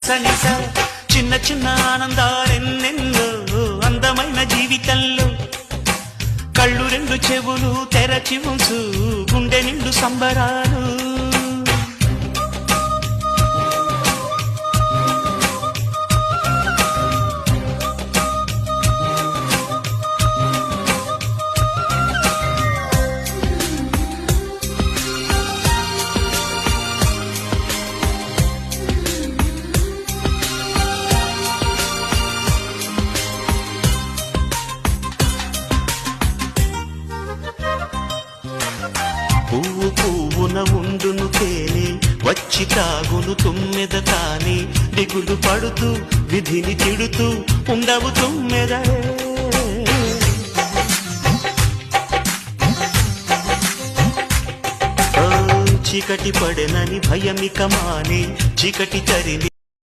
సనిస చిన్న చిన్న ఆనందాలెన్నెన్నో అందమైన జీవితంలో కళ్ళు రెండు చెవులు తెరచి ఉంచు గుండె నిండు సంబరాలు పువ్వు పువ్వున ఉండును తేనె వచ్చి తాగును తుమ్మెద కాని దిగులు పడుతూ విధిని తిడుతూ ఉండవు తుమ్మెద చీకటి పడెనని భయమిక మాని చీకటి తరిమి